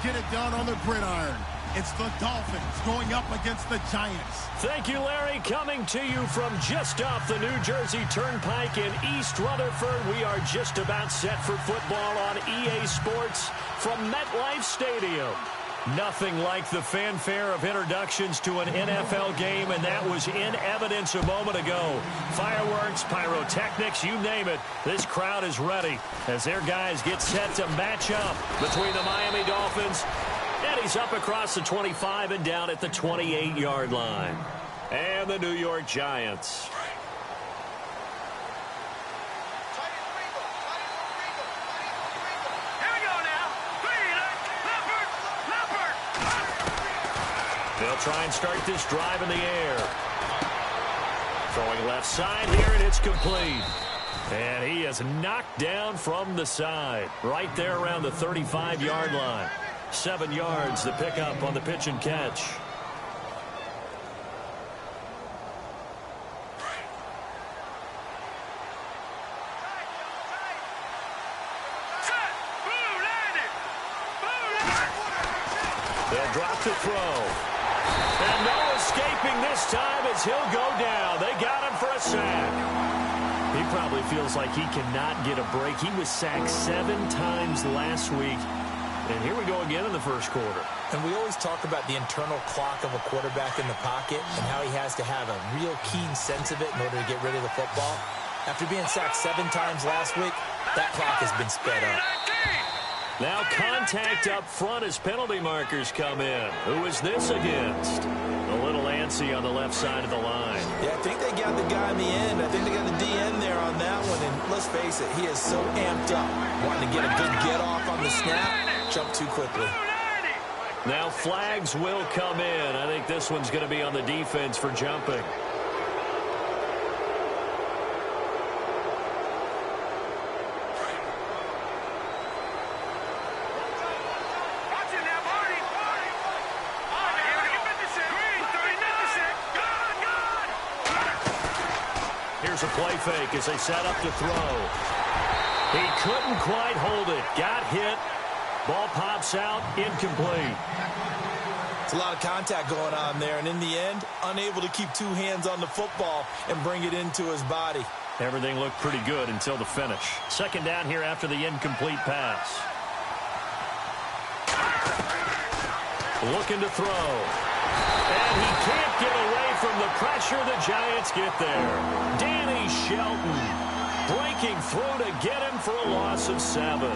get it done on the gridiron. It's the Dolphins going up against the Giants. Thank you, Larry. Coming to you from just off the New Jersey Turnpike in East Rutherford. We are just about set for football on EA Sports from MetLife Stadium. Nothing like the fanfare of introductions to an NFL game, and that was in evidence a moment ago. Fireworks, pyrotechnics, you name it. This crowd is ready as their guys get set to match up between the Miami Dolphins. And he's up across the 25 and down at the 28-yard line. And the New York Giants. They'll try and start this drive in the air. Throwing left side here, and it's complete. And he is knocked down from the side. Right there around the 35-yard line. 7 yards, the pickup on the pitch and catch. They'll drop the throw. And no escaping this time as he'll go down. They got him for a sack. He probably feels like he cannot get a break. He was sacked 7 times last week. And here we go again in the first quarter. And we always talk about the internal clock of a quarterback in the pocket and how he has to have a real keen sense of it in order to get rid of the football. After being sacked 7 times last week, that clock has been sped up. Now contact up front as penalty markers come in. Who is this against? A little antsy on the left side of the line. Yeah, I think they got the guy in the end. I think they got the DN there on that one. And let's face it, he is so amped up. Wanting to get a good get off on the snap, jump too quickly. Now flags will come in. I think this one's going to be on the defense for jumping. Here's a play fake as they set up to throw. He couldn't quite hold it. Got hit. Ball pops out. Incomplete. It's a lot of contact going on there, and in the end, unable to keep 2 hands on the football and bring it into his body. Everything looked pretty good until the finish. Second down here after the incomplete pass. Looking to throw. And he can't get away from the pressure. The Giants get there. Danny Shelton breaking through to get him for a loss of 7.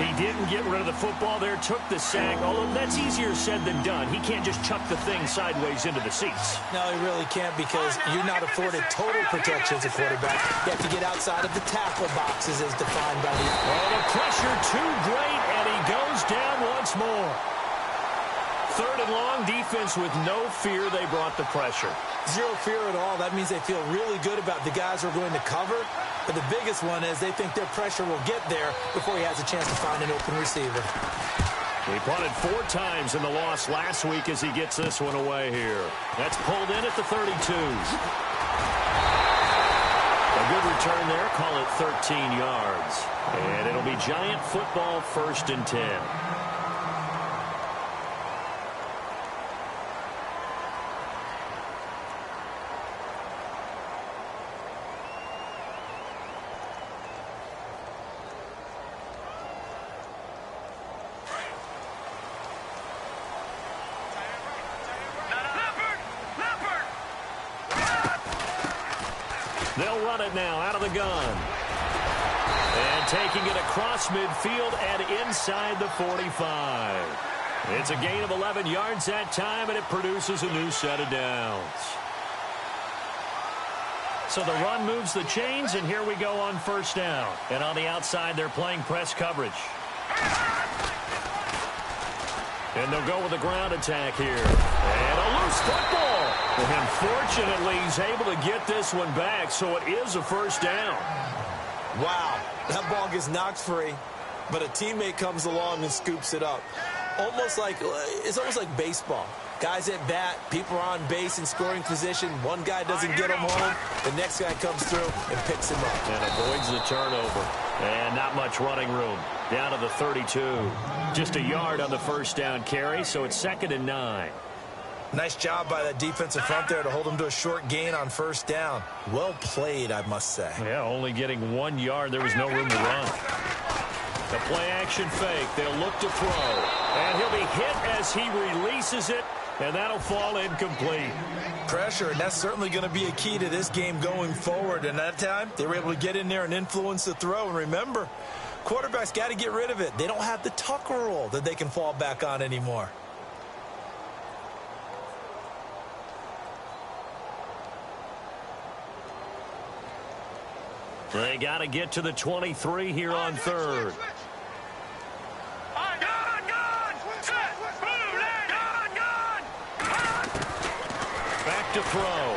He didn't get rid of the football there, took the sack, although that's easier said than done. He can't just chuck the thing sideways into the seats. No, he really can't because you're not afforded total protection as a quarterback. You have to get outside of the tackle boxes as defined by the... Oh, the pressure too great, and he goes down once more. 3rd and long, defense with no fear. They brought the pressure. 0 fear at all. That means they feel really good about the guys who are going to cover. But the biggest one is they think their pressure will get there before he has a chance to find an open receiver. He punted 4 times in the loss last week as he gets this one away here. That's pulled in at the 32. A good return there. Call it 13 yards. And it'll be Giant football 1st and 10. They'll run it now out of the gun. And taking it across midfield and inside the 45. It's a gain of 11 yards that time, and it produces a new set of downs. So the run moves the chains, and here we go on 1st down. And on the outside, they're playing press coverage. And they'll go with a ground attack here. And a loose football. And fortunately, he's able to get this one back, so it is a 1st down. Wow, that ball gets knocked free, but a teammate comes along and scoops it up. It's almost like baseball. Guys at bat, people are on base in scoring position. One guy doesn't get him home. The next guy comes through and picks him up. And avoids the turnover. And not much running room. Down to the 32. Just a yard on the first down carry, so it's 2nd and 9. Nice job by that defensive front there to hold them to a short gain on first down. Well played, I must say. Yeah, only getting 1 yard. There was no room to run. The play-action fake. They'll look to throw. And he'll be hit as he releases it, and that'll fall incomplete. Pressure, and that's certainly going to be a key to this game going forward. And that time, they were able to get in there and influence the throw. And remember, quarterbacks got to get rid of it. They don't have the Tucker rule that they can fall back on anymore. They got to get to the 23 here on 3rd. Back to throw.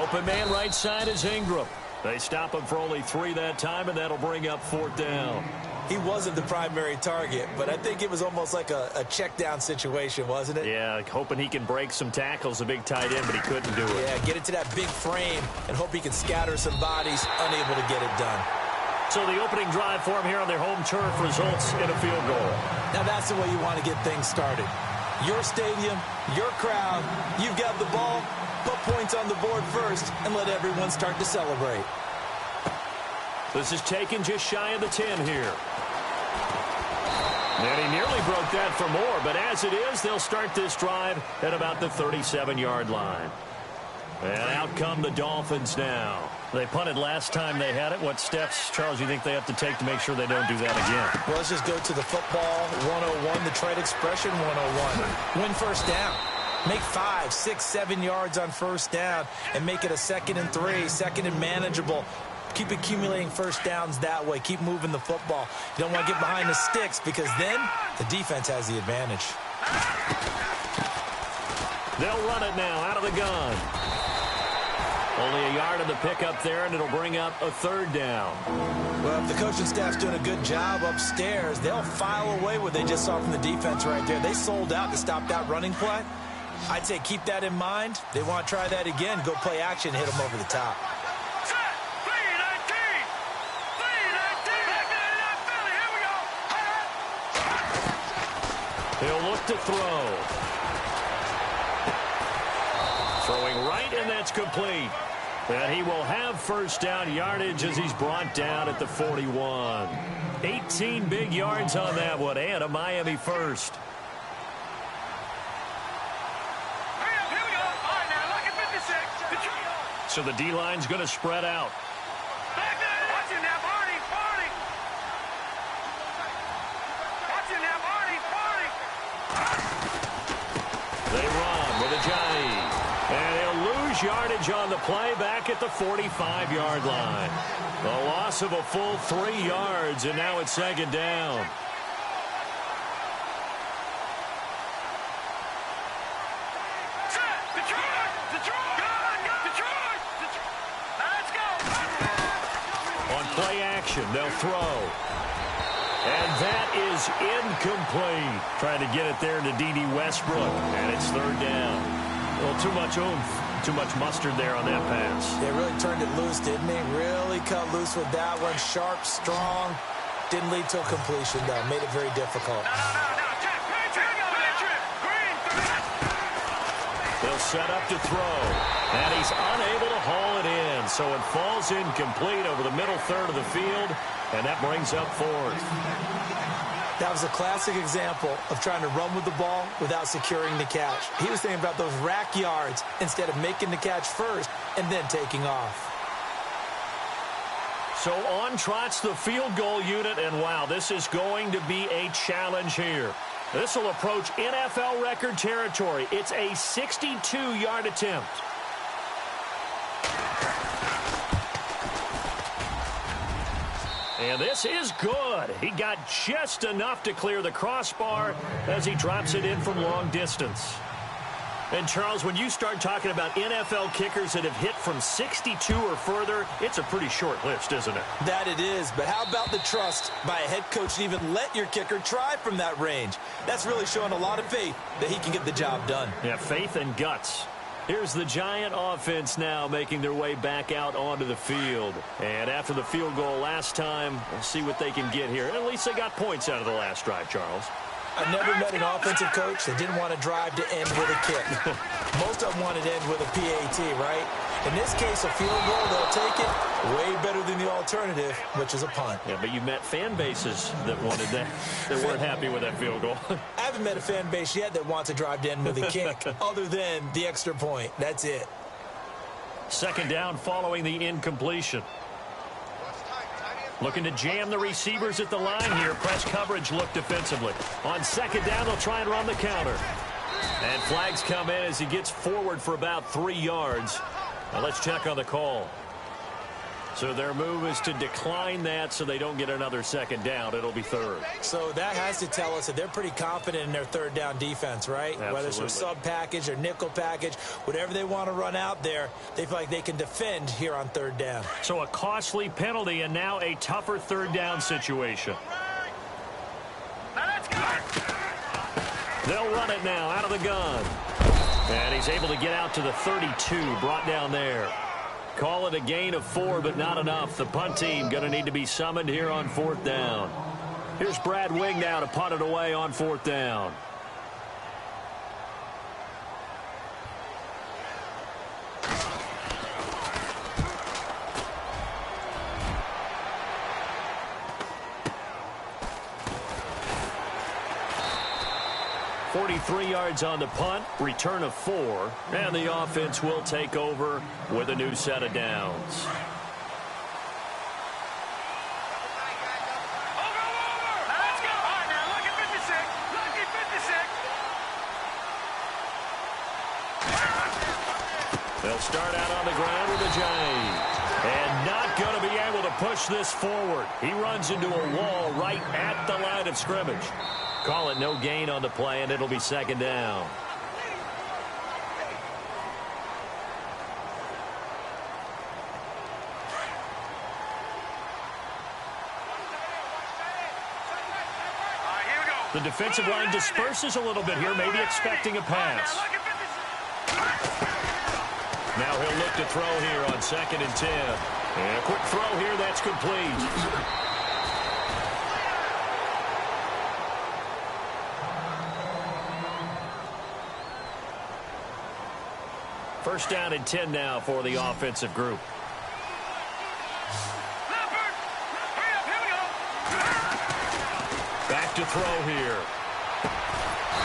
Open man right side is Ingram. They stop him for only 3 that time, and that'll bring up 4th down. He wasn't the primary target, but I think it was almost like a check down situation, wasn't it? Yeah, hoping he can break some tackles, a big tight end, but he couldn't do it. Yeah, get it to that big frame and hope he can scatter some bodies, unable to get it done. So the opening drive for him here on their home turf results in a field goal. Now that's the way you want to get things started. Your stadium, your crowd, you've got the ball, put points on the board first, and let everyone start to celebrate. This is taken just shy of the 10 here. And he nearly broke that for more, but as it is, they'll start this drive at about the 37-yard line. And out come the Dolphins now. They punted last time they had it. What steps, Charles, you think they have to take to make sure they don't do that again? Well, let's just go to the football 101, the trade expression 101. Win first down. Make 5, 6, 7 yards on first down and make it a 2nd and 3, 2nd and manageable. Keep accumulating first downs that way. Keep moving the football. You don't want to get behind the sticks because then the defense has the advantage. They'll run it now out of the gun. Only a yard of the pickup there, and it'll bring up a 3rd down. Well, if the coaching staff's doing a good job upstairs, they'll file away what they just saw from the defense right there. They sold out to stop that running play. I'd say keep that in mind. They want to try that again. Go play action, hit them over the top. He'll look to throw. Throwing right, and that's complete. And he will have first down yardage as he's brought down at the 41. 18 big yards on that one, and a Miami first. So the D-line's going to spread out. They run with Ajayi. And he'll lose yardage on the play back at the 45-yard line. A loss of a full 3 yards, and now it's 2nd down. On play action, they'll throw. And that is incomplete. Trying to get it there to D.D. Westbrook, and it's 3rd down. Well, too much oomph, too much mustard there on that pass. They really turned it loose, didn't they? Really cut loose with that one. Sharp, strong. Didn't lead to a completion, though. Made it very difficult. They'll set up to throw. And he's unable to haul it in. So it falls incomplete over the middle third of the field. And that brings up 4th. That was a classic example of trying to run with the ball without securing the catch. He was thinking about those rack yards instead of making the catch first and then taking off. So on trots the field goal unit, and wow, this is going to be a challenge here. This will approach NFL record territory. It's a 62-yard attempt. And this is good. He got just enough to clear the crossbar as he drops it in from long distance. And, Charles, when you start talking about NFL kickers that have hit from 62 or further, it's a pretty short list, isn't it? That it is. But how about the trust by a head coach to even let your kicker try from that range? That's really showing a lot of faith that he can get the job done. Yeah, faith and guts. Here's the Giant offense now making their way back out onto the field. And after the field goal last time, we'll see what they can get here. At least they got points out of the last drive, Charles. I've never met an offensive coach that didn't want to drive to end with a kick. Most of them wanted to end with a PAT, right? In this case, a field goal, they'll take it. Way better than the alternative, which is a punt. Yeah, but you've met fan bases that wanted that, that weren't happy with that field goal. I haven't met a fan base yet that wants to drive to end with a kick, other than the extra point. That's it. Second down following the incompletion. Looking to jam the receivers at the line here. Press coverage look defensively. On second down, they'll try and run the counter. And flags come in as he gets forward for about 3 yards. Now let's check on the call. So their move is to decline that so they don't get another second down. It'll be third. So that has to tell us that they're pretty confident in their third down defense, right? Absolutely. Whether it's a sub package or nickel package, whatever they want to run out there, they feel like they can defend here on third down. So a costly penalty and now a tougher third down situation. They'll run it now out of the gun. And he's able to get out to the 32, brought down there. Call it a gain of 4, but not enough. The punt team going to need to be summoned here on fourth down. Here's Brad Wing now to punt it away on fourth down. .43 yards on the punt, return of 4, and the offense will take over with a new set of downs. They'll start out on the ground with a Giant. And not going to be able to push this forward. He runs into a wall right at the line of scrimmage. Call it no gain on the play, and it'll be second down. The defensive line disperses a little bit here, maybe expecting a pass. Now he'll look to throw here on 2nd and 10. And a quick throw here, that's complete. First down and 10 now for the offensive group. Back to throw here.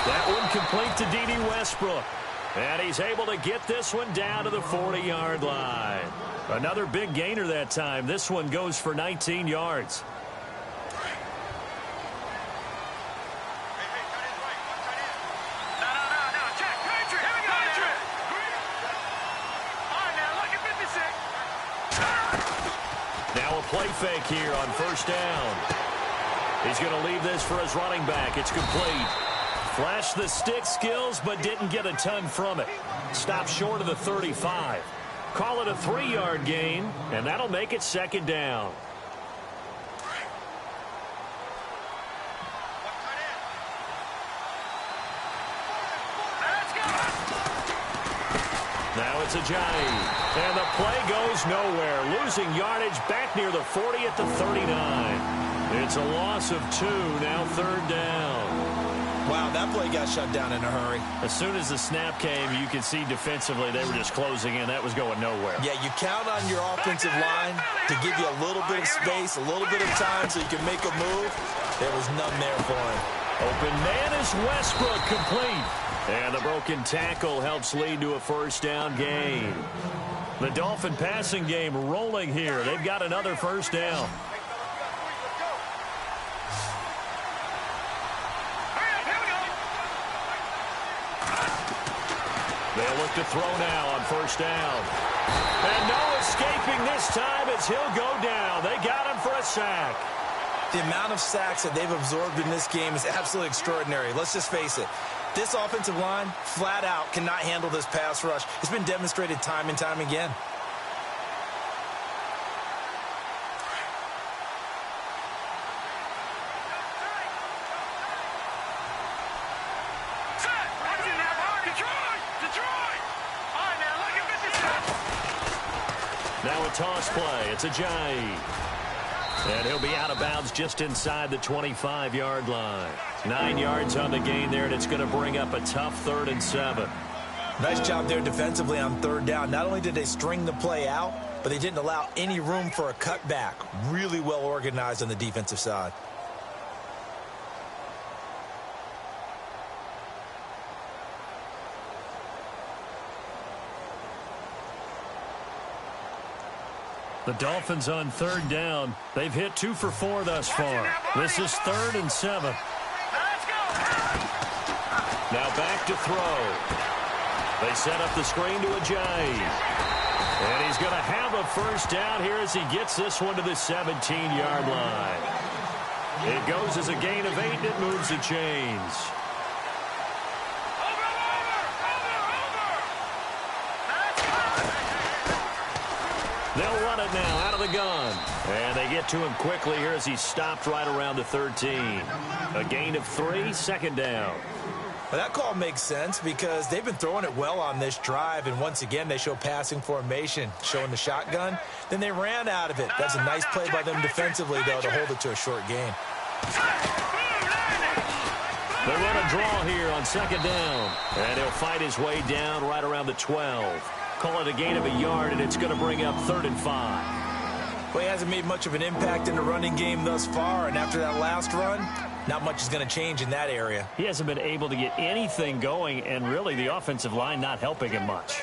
That one complete to D.D. Westbrook. And he's able to get this one down to the 40-yard line. Another big gainer that time. This one goes for 19 yards. Now a play fake here on first down. He's going to leave this for his running back. It's complete. Flashed the stick skills, but didn't get a ton from it. Stopped short of the 35. Call it a 3-yard gain, and that'll make it second down. Now it's a Giant. And the play goes nowhere. Losing yardage back near the 40 at the 39. It's a loss of 2, now third down. Wow, that play got shut down in a hurry. As soon as the snap came, you could see defensively they were just closing in. That was going nowhere. Yeah, you count on your offensive line to give you a little bit of space, a little bit of time so you can make a move. There was none there for him. Open man is Westbrook, complete. And the broken tackle helps lead to a first down gain. The Dolphin passing game rolling here. They've got another first down. They'll look to throw now on first down. And no escaping this time as he'll go down. They got him for a sack. The amount of sacks that they've absorbed in this game is absolutely extraordinary. Let's just face it. This offensive line, flat out, cannot handle this pass rush. It's been demonstrated time and time again. Now a toss play. It's Ajayi. And he'll be out of bounds just inside the 25-yard line. 9 yards on the gain there, and it's going to bring up a tough 3rd and 7. Nice job there defensively on 3rd down. Not only did they string the play out, but they didn't allow any room for a cutback. Really well organized on the defensive side. The Dolphins on 3rd down. They've hit 2 for 4 thus far. This is 3rd and 7. Now back to throw. They set up the screen to Ajayi. And he's going to have a first down here as he gets this one to the 17-yard line. It goes as a gain of 8, and it moves the chains. They'll run it now out of the gun. And they get to him quickly here as he's stopped right around the 13. A gain of 3, 2nd down. Well, that call makes sense because they've been throwing it well on this drive, and once again they show passing formation, showing the shotgun. Then they ran out of it. That's a nice play by them defensively, though, to hold it to a short gain. They run a draw here on 2nd down, and he'll fight his way down right around the 12. Call it a gain of a yard, and it's going to bring up 3rd and 5. Well, he hasn't made much of an impact in the running game thus far, and after that last run, not much is going to change in that area. He hasn't been able to get anything going, and really the offensive line not helping him much.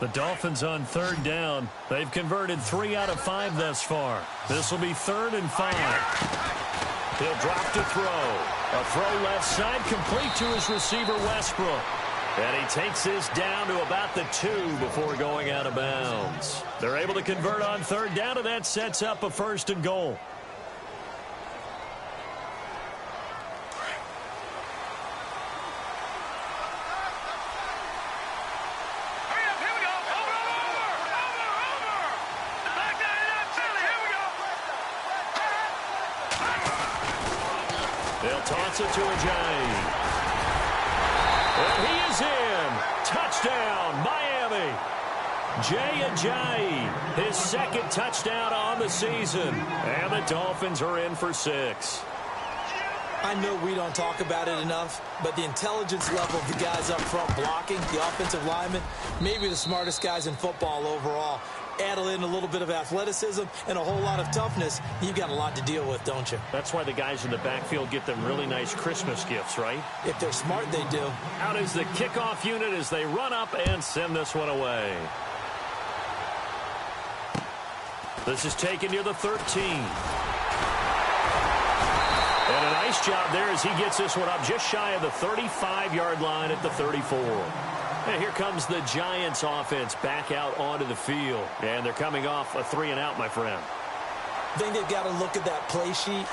The Dolphins on 3rd down. They've converted 3 out of 5 thus far. This will be 3rd and 5. He'll drop to throw. A throw left side, complete to his receiver, Westbrook. And he takes this down to about the 2 before going out of bounds. They're able to convert on 3rd down, and that sets up a 1st and goal. They'll toss it to Ajayi. And he is in. Touchdown, Miami. Jay Ajayi, his 2nd touchdown on the season. And the Dolphins are in for 6. I know we don't talk about it enough, but the intelligence level of the guys up front blocking, the offensive linemen, maybe the smartest guys in football overall. Add in a little bit of athleticism and a whole lot of toughness, you've got a lot to deal with, don't you? That's why the guys in the backfield get them really nice Christmas gifts, right? If they're smart, they do. Out is the kickoff unit as they run up and send this one away. This is taken near the 13. And a nice job there as he gets this one up just shy of the 35-yard line at the 34. And here comes the Giants offense back out onto the field. And they're coming off a 3-and-out, my friend. I think they've got to look at that play sheet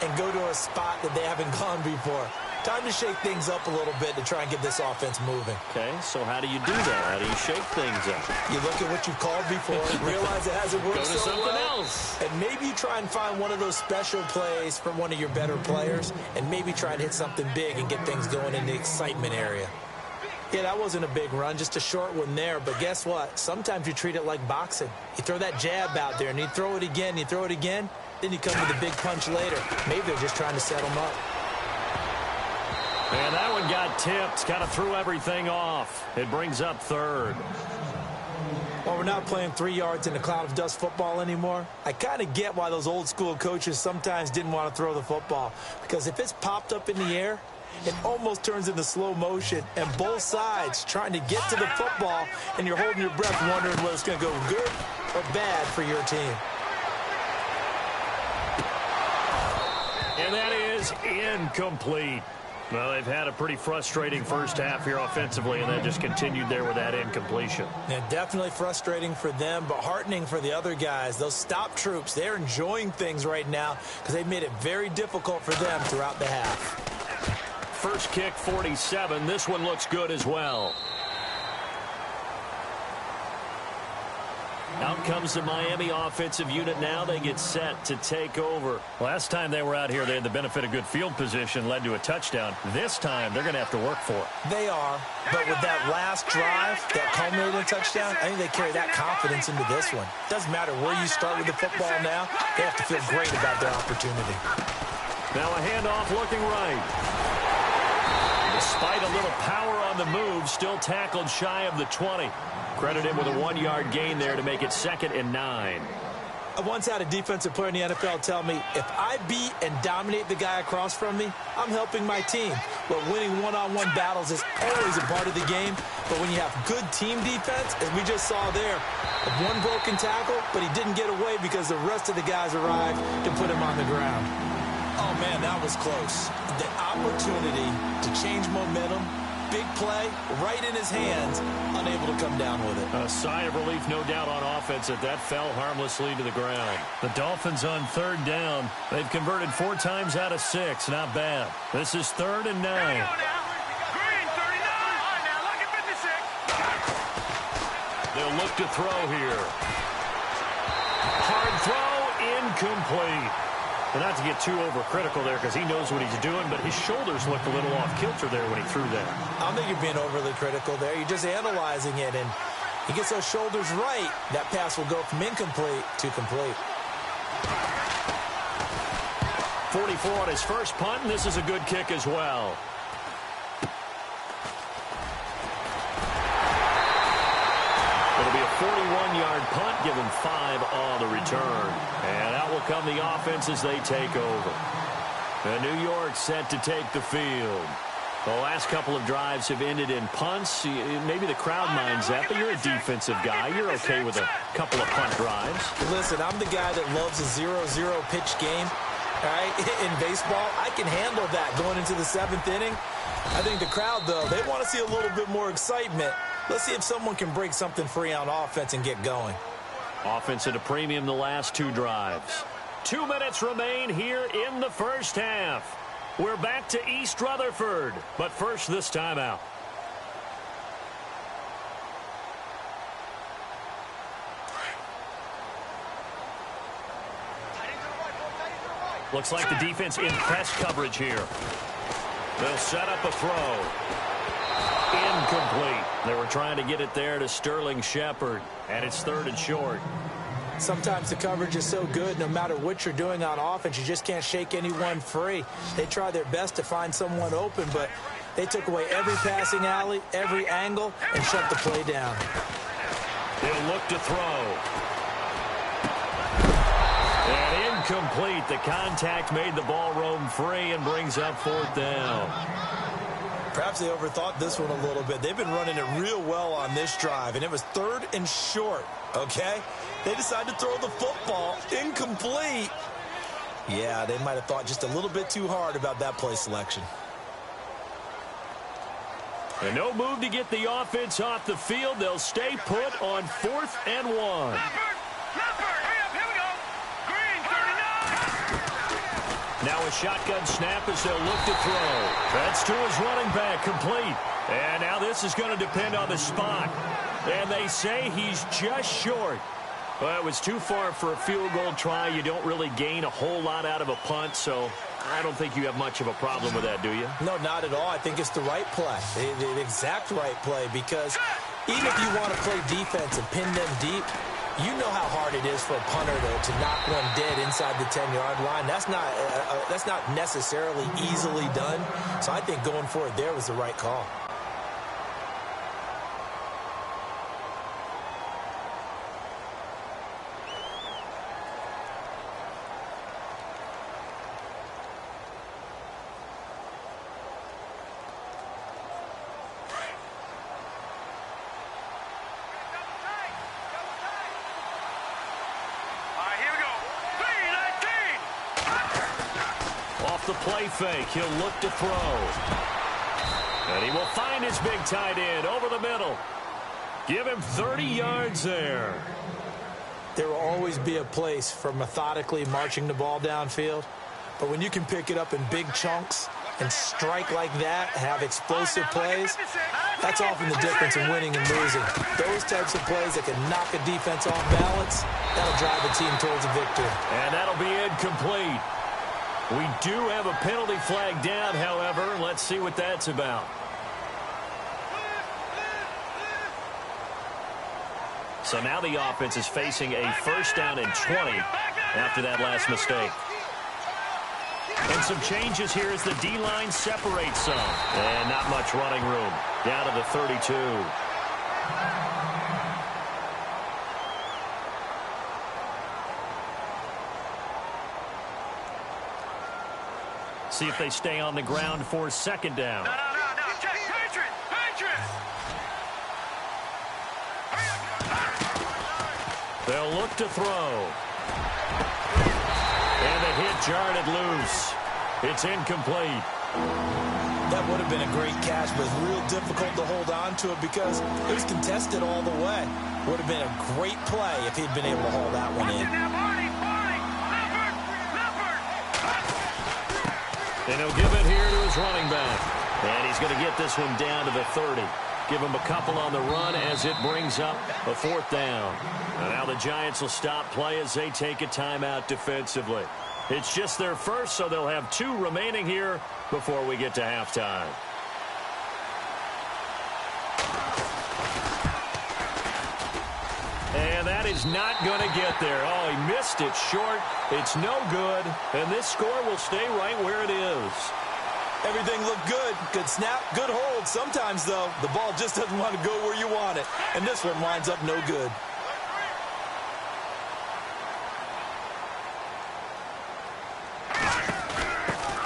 and go to a spot that they haven't gone before. Time to shake things up a little bit to try and get this offense moving. Okay, so how do you do that? How do you shake things up? You look at what you've called before, realize it hasn't worked so so something well, else. and maybe you try and find one of those special plays from one of your better players, and maybe try and hit something big and get things going in the excitement area. Yeah, that wasn't a big run, just a short one there. But guess what? Sometimes you treat it like boxing. You throw that jab out there, and you throw it again, you throw it again, then you come with a big punch later. Maybe they're just trying to set them up. And that one got tipped, kind of threw everything off. It brings up 3rd. Well, we're not playing 3 yards in a cloud of dust football anymore. I kind of get why those old school coaches sometimes didn't want to throw the football. Because if it's popped up in the air, it almost turns into slow motion, and both sides trying to get to the football, and you're holding your breath wondering whether it's going to go good or bad for your team. And that is incomplete. Well, they've had a pretty frustrating first half here offensively, and then just continued there with that incompletion. Yeah, definitely frustrating for them, but heartening for the other guys. Those stop troops, they're enjoying things right now because they've made it very difficult for them throughout the half. First kick, 47. This one looks good as well. Out comes the Miami offensive unit now. They get set to take over. Last time they were out here, they had the benefit of good field position, led to a touchdown. This time, they're going to have to work for it. They are, but with that last drive that culminated in a touchdown, I think they carry that confidence into this one. Doesn't matter where you start with the football now, they have to feel great about their opportunity. Now a handoff looking right. Despite a little power on the move, still tackled shy of the 20. Credit him with a 1-yard gain there to make it 2nd and 9. I once had a defensive player in the NFL tell me, if I beat and dominate the guy across from me, I'm helping my team. But winning one-on-one battles is always a part of the game. But when you have good team defense, as we just saw there, one broken tackle, but he didn't get away because the rest of the guys arrived to put him on the ground. Oh, man, that was close. The opportunity to change momentum, big play, right in his hands, unable to come down with it. A sigh of relief, no doubt, on offense that fell harmlessly to the ground. The Dolphins on 3rd down. They've converted 4 times out of 6. Not bad. This is 3rd and 9. They'll look to throw here. Hard throw, incomplete. But not to get too overcritical there because he knows what he's doing, but his shoulders looked a little off kilter there when he threw that. I don't think you're being overly critical there. You're just analyzing it, and he gets those shoulders right. That pass will go from incomplete to complete. 44 on his first punt, and this is a good kick as well. It'll be a 41-yard punt, give him 5 on the return. And out will come the offense as they take over. And New York set to take the field. The last couple of drives have ended in punts. Maybe the crowd minds that, but you're a defensive guy. You're okay with a couple of punt drives. Listen, I'm the guy that loves a 0-0 pitch game. All right, in baseball, I can handle that going into the 7th inning. I think the crowd, though, they want to see a little bit more excitement. Let's see if someone can break something free on offense and get going. Offense at a premium the last 2 drives. 2 minutes remain here in the first half. We're back to East Rutherford, but first this timeout. Looks like the defense in press coverage here. They'll set up a throw. Incomplete. They were trying to get it there to Sterling Shepard, and it's 3rd and short. Sometimes the coverage is so good, no matter what you're doing on offense, you just can't shake anyone free. They try their best to find someone open, but they took away every passing alley, every angle, and shut the play down. They'll look to throw. And incomplete. The contact made the ball roam free and brings up 4th down. Perhaps they overthought this one a little bit. They've been running it real well on this drive, and it was 3rd and short, okay? They decided to throw the football incomplete. Yeah, they might have thought just a little bit too hard about that play selection. And no move to get the offense off the field. They'll stay put on 4th and 1. Now a shotgun snap as they'll look to throw. That's to his running back, complete. And now this is going to depend on the spot. And they say he's just short. Well, it was too far for a field goal try. You don't really gain a whole lot out of a punt, so I don't think you have much of a problem with that, do you? No, not at all. I think it's the right play, the exact right play, because even if you want to play defense and pin them deep, you know how hard it is for a punter to knock one dead inside the 10-yard line. That's not necessarily easily done. So I think going for it there was the right call. The play fake. He'll look to throw. And he will find his big tight end over the middle. Give him 30 yards there. There will always be a place for methodically marching the ball downfield. But when you can pick it up in big chunks, and strike like that, have explosive plays, that's often the difference in winning and losing. Those types of plays that can knock a defense off balance, that'll drive a team towards a victory. And that'll be incomplete. We do have a penalty flag down, however. Let's see what that's about. So now the offense is facing a first down and 20 after that last mistake. And some changes here as the D-line separates some. And not much running room. Down to the 32. See if they stay on the ground for second down. No. Patriots! They'll look to throw. And the hit jarred it loose. It's incomplete. That would have been a great catch, but it's real difficult to hold on to it because it was contested all the way. Would have been a great play if he'd been able to haul that one in. And he'll give it here to his running back. And he's going to get this one down to the 30. Give him a couple on the run as it brings up a fourth down. And now the Giants will stop play as they take a timeout defensively. It's just their first, so they'll have 2 remaining here before we get to halftime. And that is not going to get there. Oh, he missed it short. It's no good. And this score will stay right where it is. Everything looked good. Good snap, good hold. Sometimes, though, the ball just doesn't want to go where you want it. And this one winds up no good.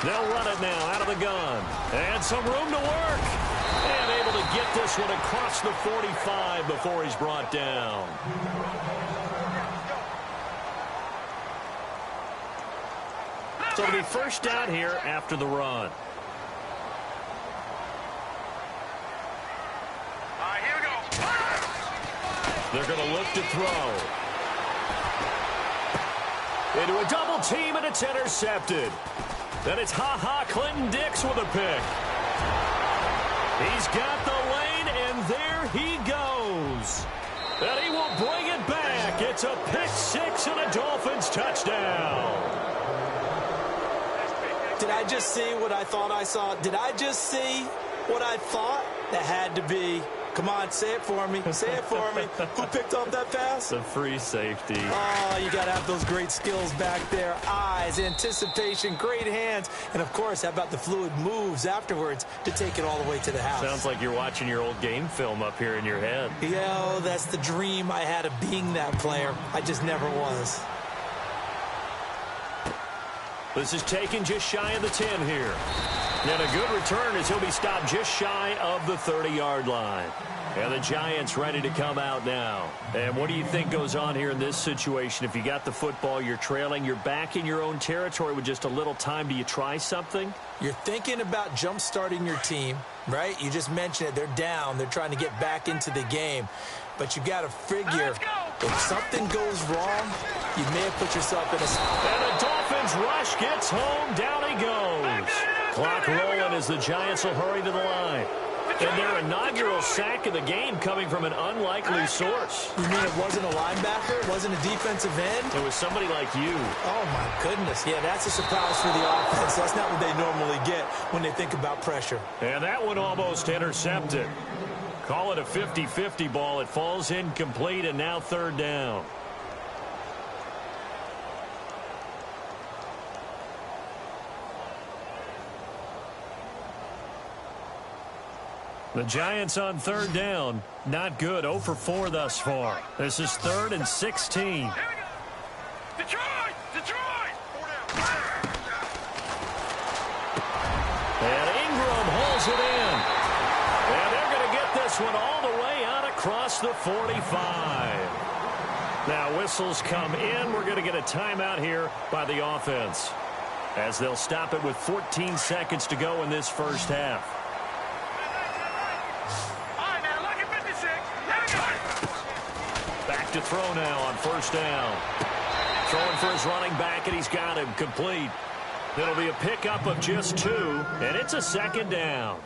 They'll run it now out of the gun. And some room to work. And able to get this one across the 45 before he's brought down. So it'll be first down here after the run. Here we go. They're going to look to throw. Into a double team, and it's intercepted. Then it's Clinton Dix with a pick. He's got the lane, and there he goes. And he will bring it back. It's a pick six and a Dolphins touchdown. Did I just see what I thought I saw? Did I just see what I thought? That had to be. Come on, say it for me. Say it for me. Who picked off that pass? The free safety. Oh, you got to have those great skills back there. Eyes, anticipation, great hands. And, of course, how about the fluid moves afterwards to take it all the way to the house? Sounds like you're watching your old game film up here in your head. Yo, that's the dream I had of being that player. I just never was. This is taken just shy of the 10 here. And a good return as he'll be stopped just shy of the 30-yard line. And the Giants ready to come out now. And what do you think goes on here in this situation? If you got the football, you're trailing, you're back in your own territory with just a little time. Do you try something? You're thinking about jump-starting your team, right? You just mentioned it. They're down. They're trying to get back into the game. But you got to figure if something goes wrong, you may have put yourself in a spot. And the Dolphins rush gets home. Down he goes. Clock rolling as the Giants will hurry to the line. And their inaugural sack of the game coming from an unlikely source. You mean it wasn't a linebacker? It wasn't a defensive end? It was somebody like you. Oh, my goodness. Yeah, that's a surprise for the offense. That's not what they normally get when they think about pressure. And that one almost intercepted. Call it a 50-50 ball. It falls incomplete, and now third down. The Giants on third down. Not good. 0 for 4 thus far. This is 3rd and 16. Detroit! And Ingram hauls it in. And they're going to get this one all the way out across the 45. Now whistles come in. We're going to get a timeout here by the offense, as they'll stop it with 14 seconds to go in this first half. Back to throw now on first down. Throwing for his running back, and he's got him complete. It'll be a pickup of just 2, and it's a second down.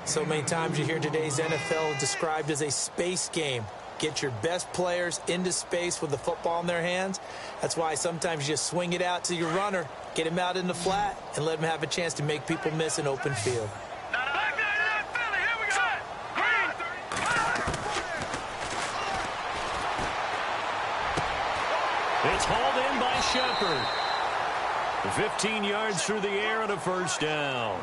So many times you hear today's NFL described as a space game. Get your best players into space with the football in their hands. That's why sometimes you just swing it out to your runner, get him out in the flat, and let him have a chance to make people miss an open field. It's hauled in by Shepard. 15 yards through the air and a first down.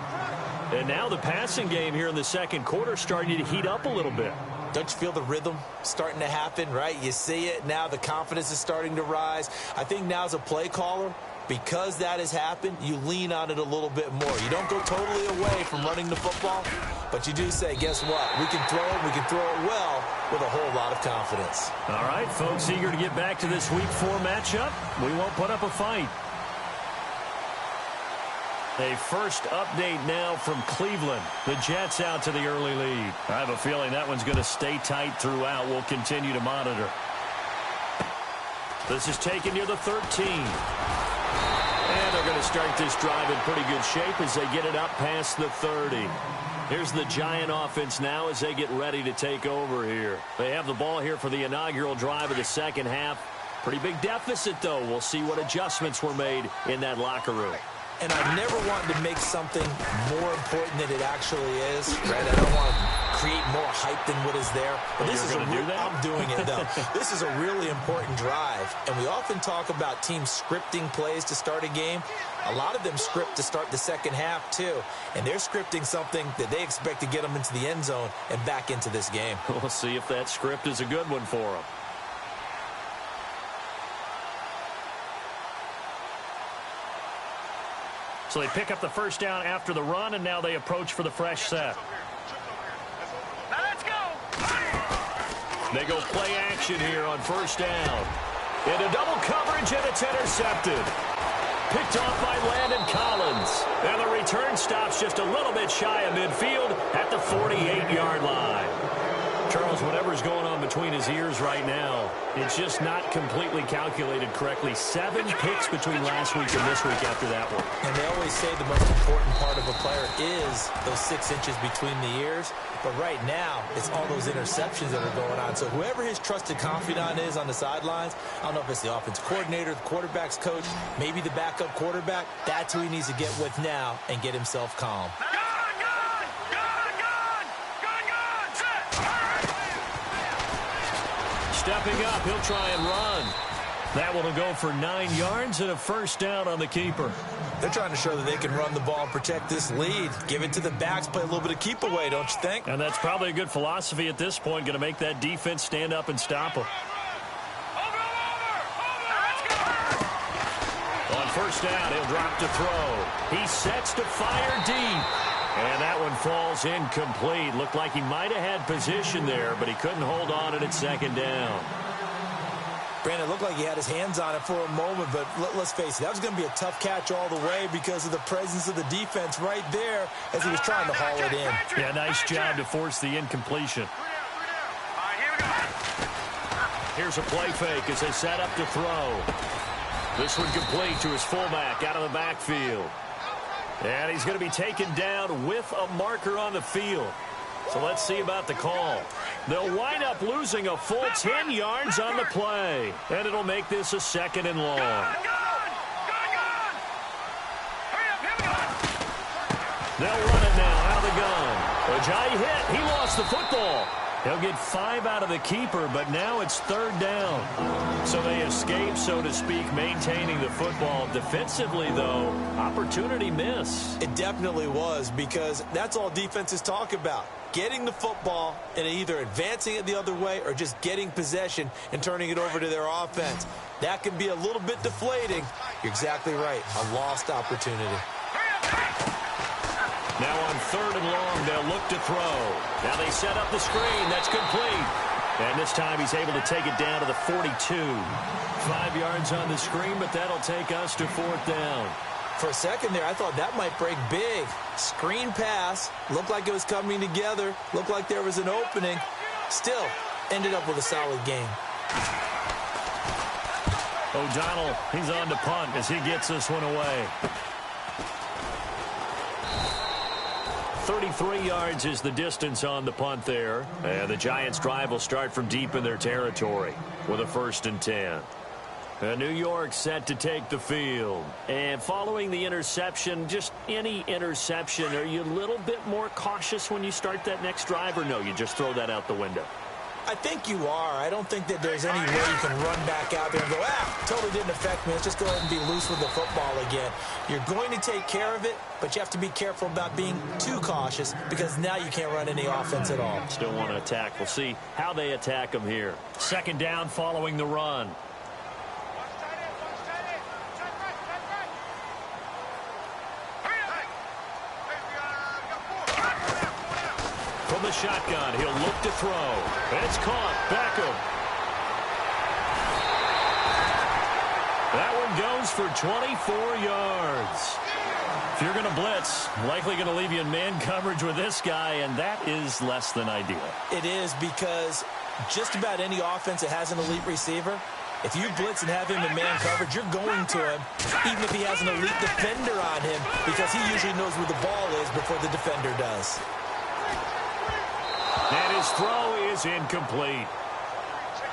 And now the passing game here in the second quarter starting to heat up a little bit. Don't you feel the rhythm starting to happen, right? You see it. Now the confidence is starting to rise. I think now as a play caller, because that has happened, you lean on it a little bit more. You don't go totally away from running the football, but you do say, guess what? We can throw it. We can throw it well with a whole lot of confidence. All right, folks, eager to get back to this Week 4 matchup. We won't put up a fight. A first update now from Cleveland. The Jets out to the early lead. I have a feeling that one's going to stay tight throughout. We'll continue to monitor. This is taken near the 13. And they're going to start this drive in pretty good shape as they get it up past the 30. Here's the Giant offense now as they get ready to take over here. They have the ball here for the inaugural drive of the second half. Pretty big deficit, though. We'll see what adjustments were made in that locker room. And I never wanted to make something more important than it actually is, right? I don't want to create more hype than what is there. But this is I'm doing it, though. This is a really important drive. And we often talk about teams scripting plays to start a game. A lot of them script to start the second half, too. And they're scripting something that they expect to get them into the end zone and back into this game. We'll see if that script is a good one for them. So they pick up the first down after the run, and now they approach for the fresh set. Now let's go. They go play action here on first down. Into double coverage, and it's intercepted. Picked off by Landon Collins. And the return stops just a little bit shy of midfield at the 48-yard line. Charles, whatever's going on between his ears right now, it's just not completely calculated correctly. 7 picks between last week and this week after that one. And they always say the most important part of a player is those 6 inches between the ears. But right now, it's all those interceptions that are going on. So whoever his trusted confidant is on the sidelines, I don't know if it's the offense coordinator, the quarterback's coach, maybe the backup quarterback, that's who he needs to get with now and get himself calm. Stepping up, he'll try and run. That one will go for 9 yards and a first down on the keeper. They're trying to show that they can run the ball and protect this lead. Give it to the backs, play a little bit of keep away, don't you think? And that's probably a good philosophy at this point, going to make that defense stand up and stop them. On first down, he'll drop to throw. He sets to fire deep. And that one falls incomplete. Looked like he might have had position there, but he couldn't hold on at second down. Brandon, it looked like he had his hands on it for a moment, but let's face it, that was going to be a tough catch all the way because of the presence of the defense right there as he was trying to haul it in. Yeah, nice job to force the incompletion. Here's a play fake as they set up to throw. This one complete to his fullback out of the backfield. And he's going to be taken down with a marker on the field. So let's see about the call. They'll wind up losing a full 10 yards on the play. And it'll make this a second and long. They'll run it now out of the gun. Ajayi hit. He lost the football. He'll get 5 out of the keeper, but now it's third down. So they escape, so to speak, maintaining the football. Defensively, though, opportunity miss. It definitely was because that's all defenses talk about. Getting the football and either advancing it the other way or just getting possession and turning it over to their offense. That can be a little bit deflating. You're exactly right. A lost opportunity. Now on third and long, they'll look to throw. Now they set up the screen. That's complete. And this time he's able to take it down to the 42. 5 yards on the screen, but that'll take us to fourth down. For a second there, I thought that might break big. Screen pass. Looked like it was coming together. Looked like there was an opening. Still, ended up with a solid game. O'Donnell, he's on to punt as he gets this one away. 33 yards is the distance on the punt there. And the Giants' drive will start from deep in their territory with a 1st and 10. New York set to take the field. And following the interception, just any interception, are you a little bit more cautious when you start that next drive, or no, you just throw that out the window? I think you are. I don't think that there's any way you can run back out there and go, totally didn't affect me. Let's just go ahead and be loose with the football again. You're going to take care of it, but you have to be careful about being too cautious because now you can't run any offense at all. Still want to attack. We'll see how they attack them here. 2nd down following the run. From the shotgun, he'll look to throw. It's caught. Beckham. That one goes for 24 yards. If you're going to blitz, likely going to leave you in man coverage with this guy, and that is less than ideal. It is, because just about any offense that has an elite receiver, if you blitz and have him in man coverage, you're going to him, even if he has an elite defender on him, because he usually knows where the ball is before the defender does. And his throw is incomplete.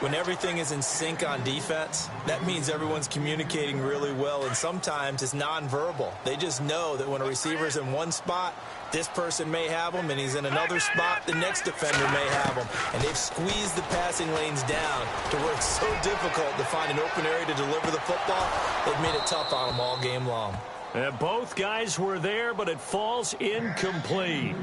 When everything is in sync on defense, that means everyone's communicating really well, and sometimes it's nonverbal. They just know that when a receiver's in one spot, this person may have him, and he's in another spot, the next defender may have him. And they've squeezed the passing lanes down to where it's so difficult to find an open area to deliver the football. They've made it tough on them all game long. And both guys were there, but it falls incomplete.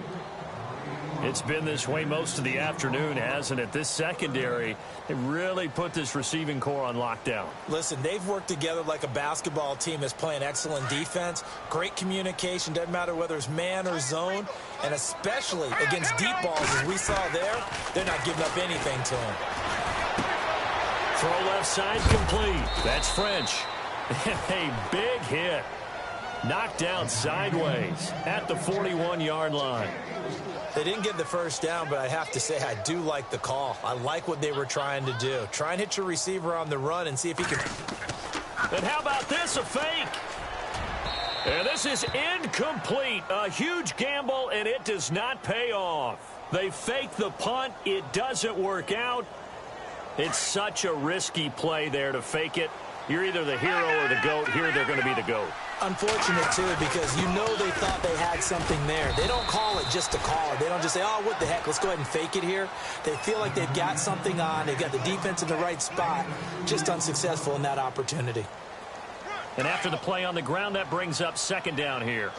It's been this way most of the afternoon, hasn't it? This secondary, they really put this receiving core on lockdown. Listen, they've worked together like a basketball team that's playing excellent defense. Great communication, doesn't matter whether it's man or zone. And especially against deep balls, as we saw there, they're not giving up anything to them. Throw left side complete. That's French. A big hit. Knocked down sideways at the 41-yard line. They didn't get the first down, but I have to say I do like the call. I like what they were trying to do. Try and hit your receiver on the run and see if he can. And how about this, a fake? And this is incomplete. A huge gamble, and it does not pay off. They fake the punt. It doesn't work out. It's such a risky play there to fake it. You're either the hero or the GOAT. Here they're going to be the GOAT. Unfortunate, too, because you know they thought they had something there. They don't call it just to call it. They don't just say, oh, what the heck, let's go ahead and fake it here. They feel like they've got something on. They've got the defense in the right spot. Just unsuccessful in that opportunity. And after the play on the ground, that brings up 2nd down here.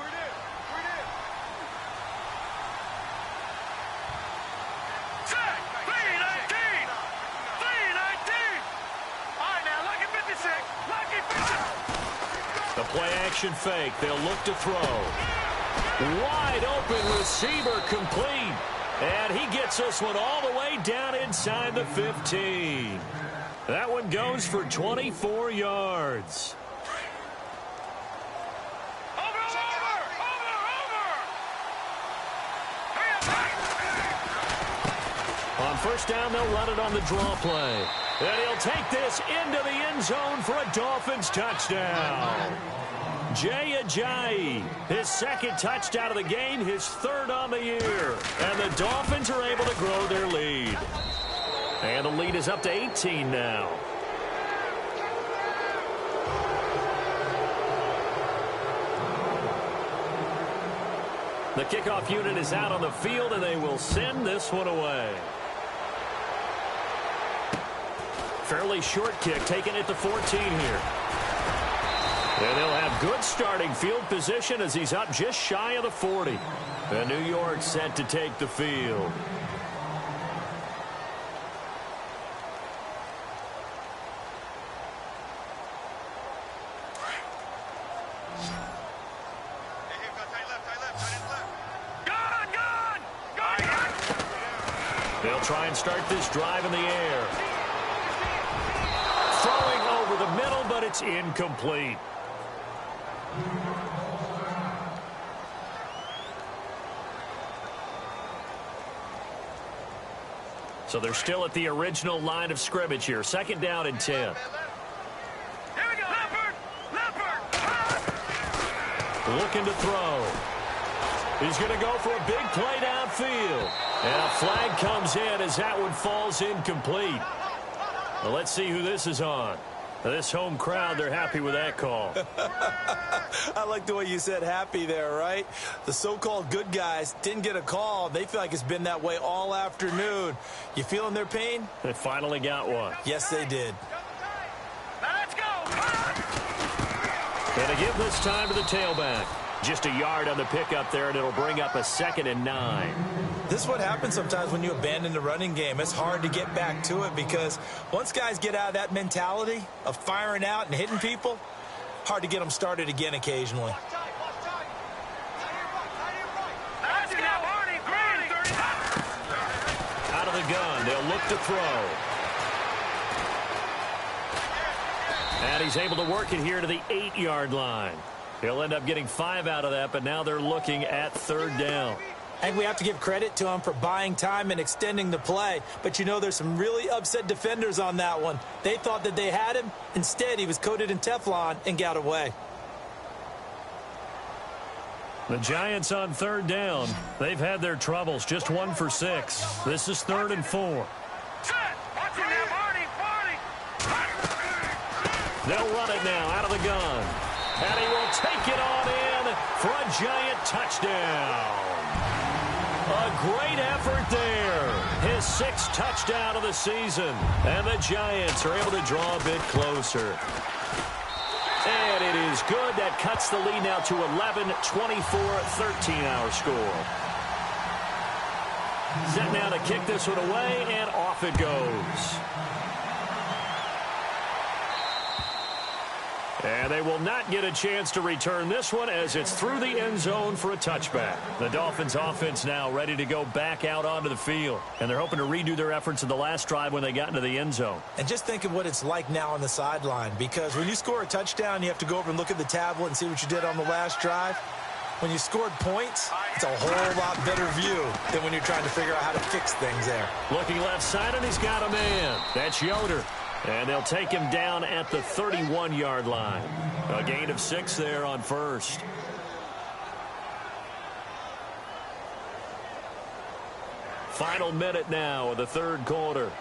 The play-action fake. They'll look to throw. Wide open receiver complete. And he gets this one all the way down inside the 15. That one goes for 24 yards. On 1st down, they'll run it on the draw play. And he'll take this into the end zone for a Dolphins touchdown. Jay Ajayi, his 2nd touchdown of the game, his 3rd on the year. And the Dolphins are able to grow their lead. And the lead is up to 18 now. The kickoff unit is out on the field, and they will send this one away. Fairly short kick, taking it to 14 here. And they'll have good starting field position as he's up just shy of the 40. And New York set to take the field. They'll try and start this drive in the air. Throwing over the middle, but it's incomplete. So they're still at the original line of scrimmage here. 2nd down and 10. Here we go. Leopard! Looking to throw. He's going to go for a big play downfield. And a flag comes in as that one falls incomplete. Well, let's see who this is on. This home crowd, they're happy with that call. I like the way you said happy there, right? The so-called good guys didn't get a call. They feel like it's been that way all afternoon. You feeling their pain? They finally got one. Yes, they did. Let's go. And to give this time to the tailback. Just a yard on the pickup there, and it'll bring up a 2nd and 9. This is what happens sometimes when you abandon the running game. It's hard to get back to it because once guys get out of that mentality of firing out and hitting people, hard to get them started again occasionally. Let's go. Out of the gun, they'll look to throw. And he's able to work it here to the 8-yard line. He'll end up getting 5 out of that, but now they're looking at 3rd down. I think we have to give credit to him for buying time and extending the play. But, you know, there's some really upset defenders on that one. They thought that they had him. Instead, he was coated in Teflon and got away. The Giants on 3rd down. They've had their troubles. Just 1 for 6. This is 3rd and 4. They'll run it now out of the gun. And he will take it on in for a Giant touchdown. A great effort there. His 6th touchdown of the season. And the Giants are able to draw a bit closer. And it is good. That cuts the lead now to 11, 24-13 our score. Set now to kick this one away, and off it goes. And they will not get a chance to return this one as it's through the end zone for a touchback. The Dolphins offense now ready to go back out onto the field. And they're hoping to redo their efforts in the last drive when they got into the end zone. And just think of what it's like now on the sideline, because when you score a touchdown, you have to go over and look at the tablet and see what you did on the last drive. When you scored points, it's a whole lot better view than when you're trying to figure out how to fix things there. Looking left side, and he's got a man. That's Yoder. And they'll take him down at the 31-yard line. A gain of 6 there on 1st. Final minute now of the 3rd quarter.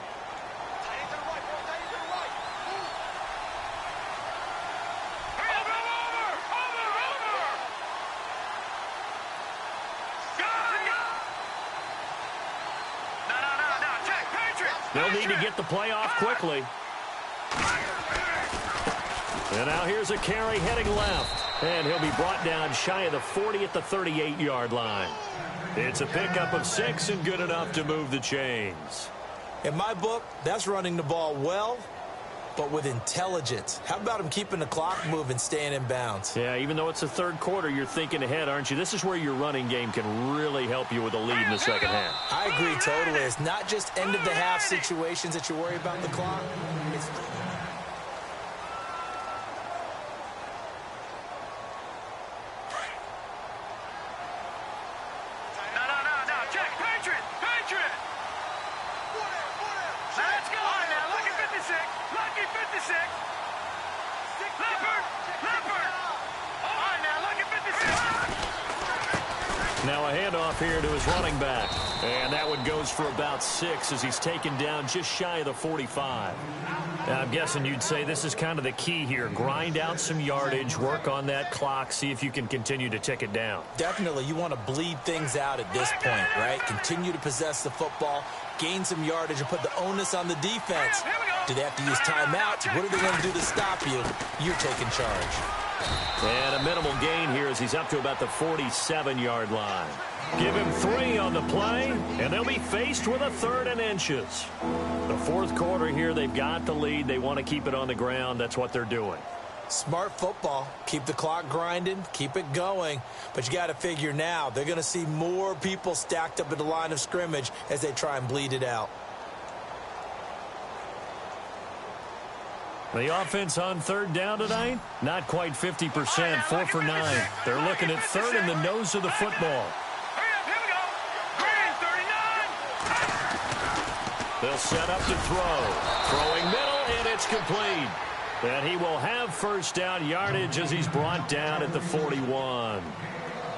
They'll need to get the play off quickly. And now here's a carry heading left. And he'll be brought down shy of the 40 at the 38-yard line. It's a pickup of 6 and good enough to move the chains. In my book, that's running the ball well, but with intelligence. How about him keeping the clock moving, staying in bounds? Yeah, even though it's the 3rd quarter, you're thinking ahead, aren't you? This is where your running game can really help you with a lead in the 2nd half. I agree totally. It's not just end-of-the-half situations that you worry about the clock. It's Now a handoff here to his running back. And that one goes for about 6 as he's taken down just shy of the 45. Now I'm guessing you'd say this is kind of the key here. Grind out some yardage, work on that clock, see if you can continue to tick it down. Definitely. You want to bleed things out at this point, right? Continue to possess the football, gain some yardage, and put the onus on the defense. Do they have to use timeouts? What are they going to do to stop you? You're taking charge. And a minimal gain here as he's up to about the 47-yard line. Give him 3 on the play, and they'll be faced with a 3rd and inches. The 4th quarter here, they've got the lead. They want to keep it on the ground. That's what they're doing. Smart football. Keep the clock grinding. Keep it going. But you got to figure now, they're going to see more people stacked up at the line of scrimmage as they try and bleed it out. The offense on 3rd down tonight, not quite 50%, 4 for 9. They're looking at 3rd in the nose of the football. They'll set up to throw. Throwing middle, and it's complete. And he will have 1st down yardage as he's brought down at the 41.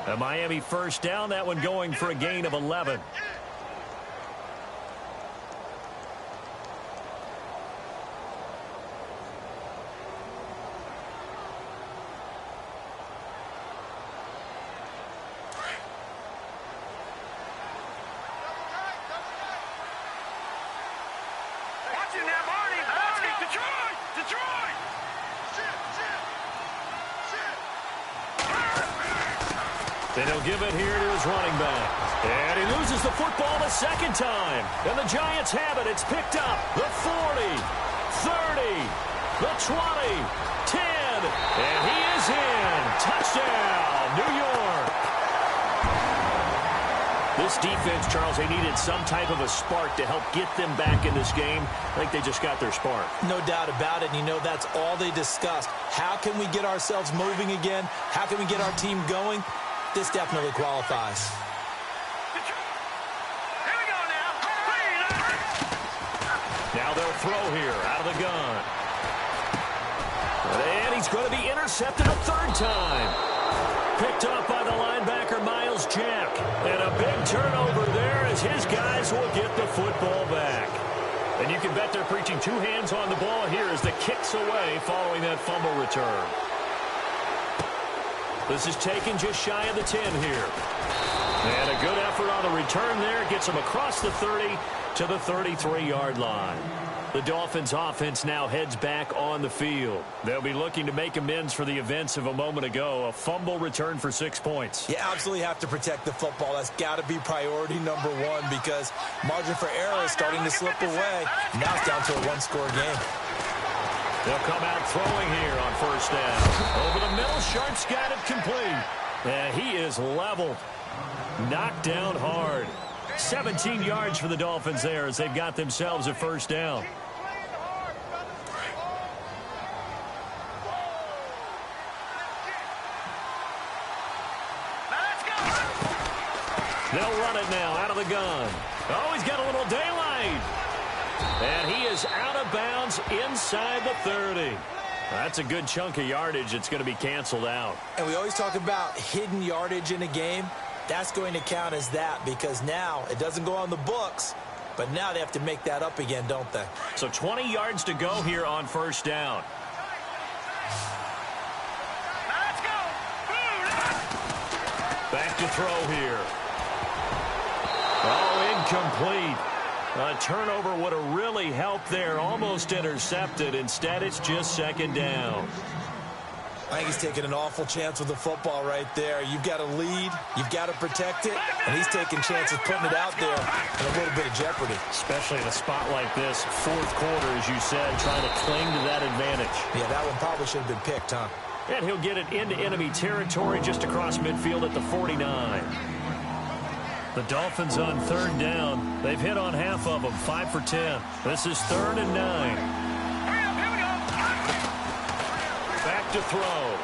A Miami first down, that one going for a gain of 11. And he'll give it here to his running back. And he loses the football the second time. And the Giants have it. It's picked up. The 40, 30, the 20, 10. And he is in. Touchdown, New York. This defense, Charles, they needed some type of a spark to help get them back in this game. I think they just got their spark. No doubt about it. And you know that's all they discussed. How can we get ourselves moving again? How can we get our team going? This definitely qualifies. Here we go now. Now they'll throw here out of the gun. And he's going to be intercepted a third time. Picked up by the linebacker, Miles Jack. And a big turnover there as his guys will get the football back. And you can bet they're preaching two hands on the ball here as the kick's away following that fumble return. This is taken just shy of the 10 here. And a good effort on the return there. Gets him across the 30 to the 33-yard line. The Dolphins offense now heads back on the field. They'll be looking to make amends for the events of a moment ago. A fumble return for 6 points. You absolutely have to protect the football. That's got to be priority number one because margin for error is starting to slip away. Now it's down to a one-score game. They'll come out throwing here on first down. Over the middle, Sharp's got it complete. And he is leveled. Knocked down hard. 17 yards for the Dolphins there as they've got themselves a first down. They'll run it now out of the gun. Oh, he's got a little daylight. And he is out of bounds inside the 30. That's a good chunk of yardage. It's going to be canceled out. And we always talk about hidden yardage in a game. That's going to count as that because now it doesn't go on the books, but now they have to make that up again, don't they? So 20 yards to go here on first down. Let's go. Back to throw here. Oh, incomplete. A turnover would have really helped there. Almost intercepted. Instead, it's just second down. I think he's taking an awful chance with the football right there. You've got to lead. You've got to protect it. And he's taking chances putting it out there in a little bit of jeopardy. Especially in a spot like this, fourth quarter, as you said, trying to cling to that advantage. Yeah, that one probably should have been picked, huh? And he'll get it into enemy territory just across midfield at the 49. The Dolphins on third down. They've hit on half of them, 5 for 10. This is 3rd and 9. Back to throw.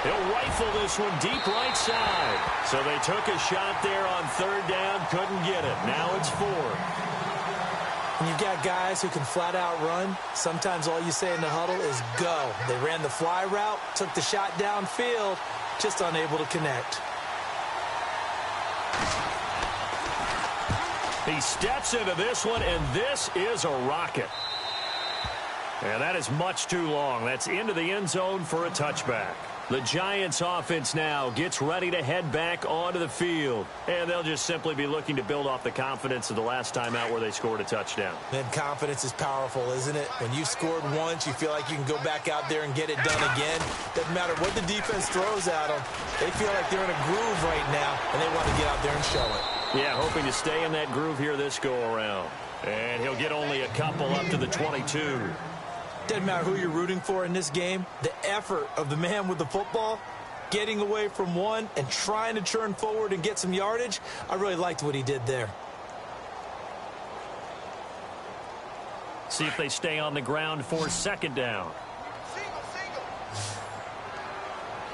He'll rifle this one deep right side. So they took a shot there on third down, couldn't get it. Now it's 4th. When you've got guys who can flat out run, sometimes all you say in the huddle is go. They ran the fly route, took the shot downfield, just unable to connect. He steps into this one, and this is a rocket. And that is much too long. That's into the end zone for a touchback. The Giants offense now gets ready to head back onto the field. And they'll just simply be looking to build off the confidence of the last time out where they scored a touchdown. Then confidence is powerful, isn't it? When you've scored once, you feel like you can go back out there and get it done again. Doesn't matter what the defense throws at them. They feel like they're in a groove right now, and they want to get out there and show it. Yeah, hoping to stay in that groove here this go-around. And he'll get only a couple up to the 22. Doesn't matter who you're rooting for in this game. The effort of the man with the football, getting away from one and trying to turn forward and get some yardage, I really liked what he did there. See if they stay on the ground for second down.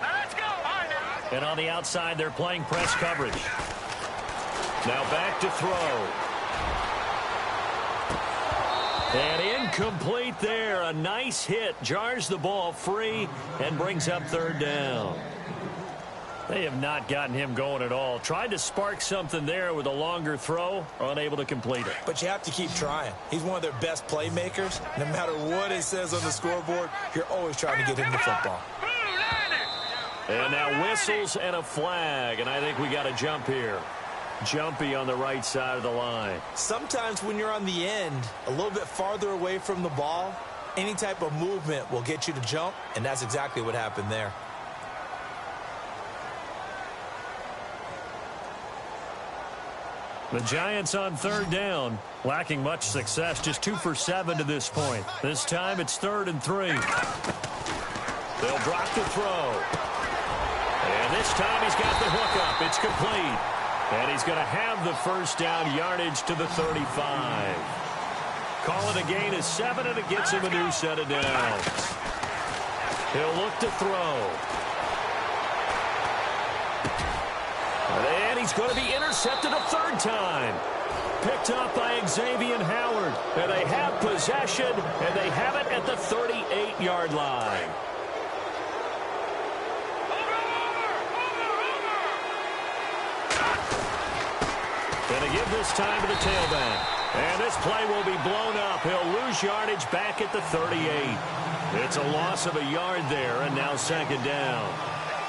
Let's go. And on the outside, they're playing press coverage. Now back to throw. And incomplete there. A nice hit. Jars the ball free and brings up third down. They have not gotten him going at all. Tried to spark something there with a longer throw, unable to complete it. But you have to keep trying. He's one of their best playmakers. No matter what it says on the scoreboard, you're always trying to get him the football. And now whistles and a flag, and I think we got a jump here. Jumpy on the right side of the line. Sometimes when you're on the end, a little bit farther away from the ball, any type of movement will get you to jump, and that's exactly what happened there. The Giants on third down, lacking much success, just 2 for 7 to this point. This time it's 3rd and 3. They'll drop the throw. And this time he's got the hook up. It's complete. And he's going to have the first down yardage to the 35. Call it a gain of 7, and it gets him a new set of downs. He'll look to throw. And he's going to be intercepted a 3rd time. Picked up by Xavier Howard. And they have possession, and they have it at the 38-yard line. Going to give this time to the tailback. And this play will be blown up. He'll lose yardage back at the 38. It's a loss of a yard there, and now 2nd down.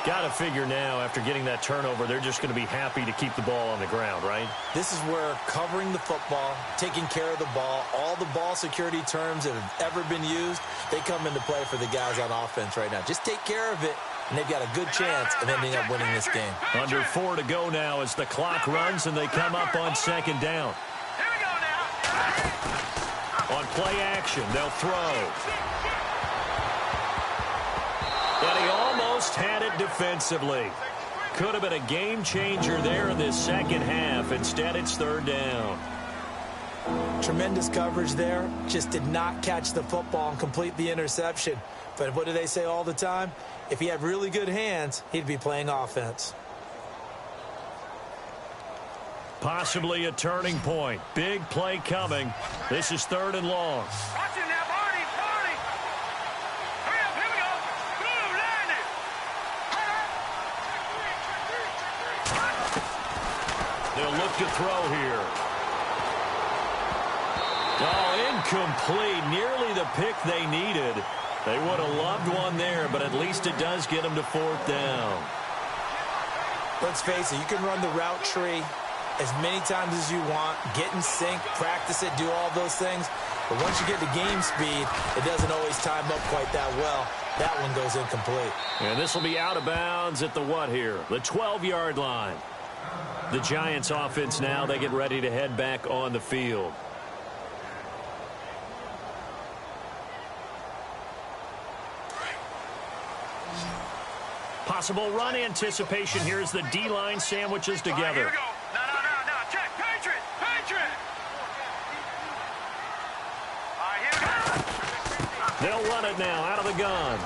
Got to figure now, after getting that turnover, they're just going to be happy to keep the ball on the ground, right? This is where covering the football, taking care of the ball, all the ball security terms that have ever been used, they come into play for the guys on offense right now. Just take care of it, and they've got a good chance of ending up winning this game. Under 4 to go now as the clock runs, and they come up on 2nd down. Here we go now. On play action, they'll throw. And he almost had it defensively. Could have been a game changer there in this second half. Instead, it's 3rd down. Tremendous coverage there. Just did not catch the football and complete the interception. But what do they say all the time? If he had really good hands, he'd be playing offense. Possibly a turning point. Big play coming. This is 3rd and long. Watch it now, Barney. Hurry up, here we go. Boom, land it. They'll look to throw here. Oh, incomplete. Nearly the pick they needed. They would have loved one there, but at least it does get them to 4th down. Let's face it, you can run the route tree as many times as you want, get in sync, practice it, do all those things. But once you get to game speed, it doesn't always time up quite that well. That one goes incomplete. And this will be out of bounds at the what here? The 12-yard line. The Giants offense now, they get ready to head back on the field. Possible run anticipation here as the D-line sandwiches together. Right, here we go. No. Check. Patriot. All right, here we go. They'll run it now out of the gun.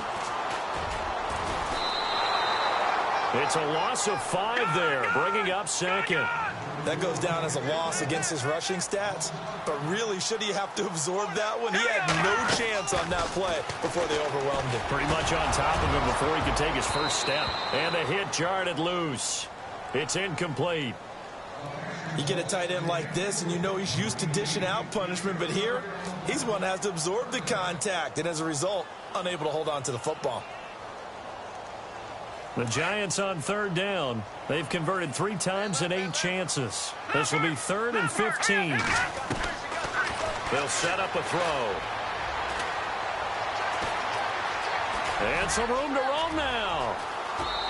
It's a loss of 5 there, bringing up 2nd. That goes down as a loss against his rushing stats. But really, should he have to absorb that one? He had no chance on that play before they overwhelmed him. Pretty much on top of him before he could take his first step. And the hit jarred it loose. It's incomplete. You get a tight end like this, and you know he's used to dishing out punishment. But here, he's the one that has to absorb the contact. And as a result, unable to hold on to the football. The Giants on 3rd down. They've converted 3 times in 8 chances. This will be 3rd and 15. They'll set up a throw. And some room to roam now.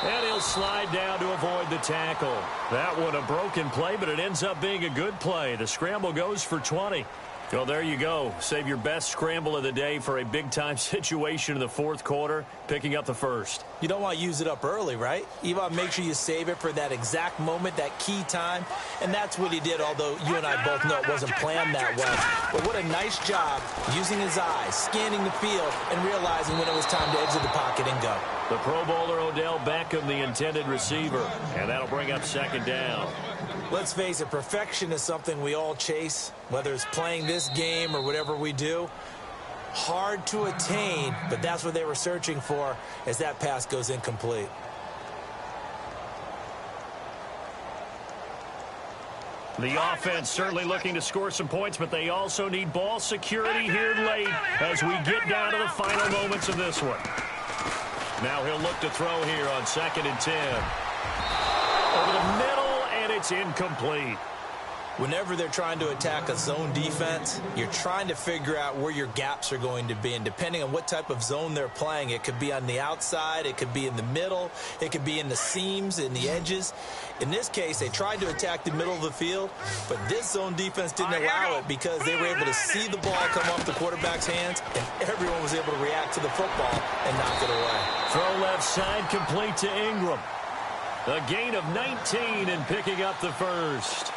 And he'll slide down to avoid the tackle. That one a broken play, but it ends up being a good play. The scramble goes for 20. Well, there you go. Save your best scramble of the day for a big-time situation in the 4th quarter, picking up the 1st. You don't want to use it up early, right? You want to make sure you save it for that exact moment, that key time. And that's what he did, although you and I both know it wasn't planned that way. But what a nice job using his eyes, scanning the field, and realizing when it was time to exit the pocket and go. The Pro Bowler Odell Beckham, the intended receiver. And that'll bring up 2nd down. Let's face it, perfection is something we all chase, whether it's playing this game or whatever we do. Hard to attain, but that's what they were searching for as that pass goes incomplete. The offense certainly looking to score some points, but they also need ball security here late as we get down to the final moments of this one. Now he'll look to throw here on 2nd and 10. Over the middle, and it's incomplete. Whenever they're trying to attack a zone defense, you're trying to figure out where your gaps are going to be. And depending on what type of zone they're playing, it could be on the outside, it could be in the middle, it could be in the seams, in the edges. In this case, they tried to attack the middle of the field, but this zone defense didn't allow it because they were able to see the ball come off the quarterback's hands, and everyone was able to react to the football and knock it away. Throw left side, complete to Ingram. A gain of 19 and picking up the first.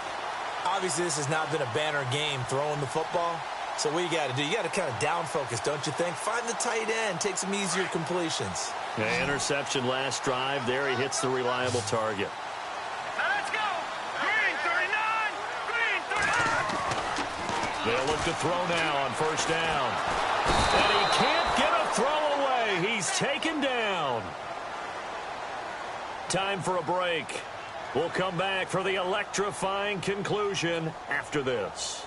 Obviously, this has not been a banner game throwing the football. So what you got to do, you got to kind of down focus, don't you think? Find the tight end, take some easier completions. The interception last drive. There he hits the reliable target. Now let's go. Green 39. Green 39. They'll look to throw now on 1st down. And he can't get a throw away. He's taken down. Time for a break. We'll come back for the electrifying conclusion after this.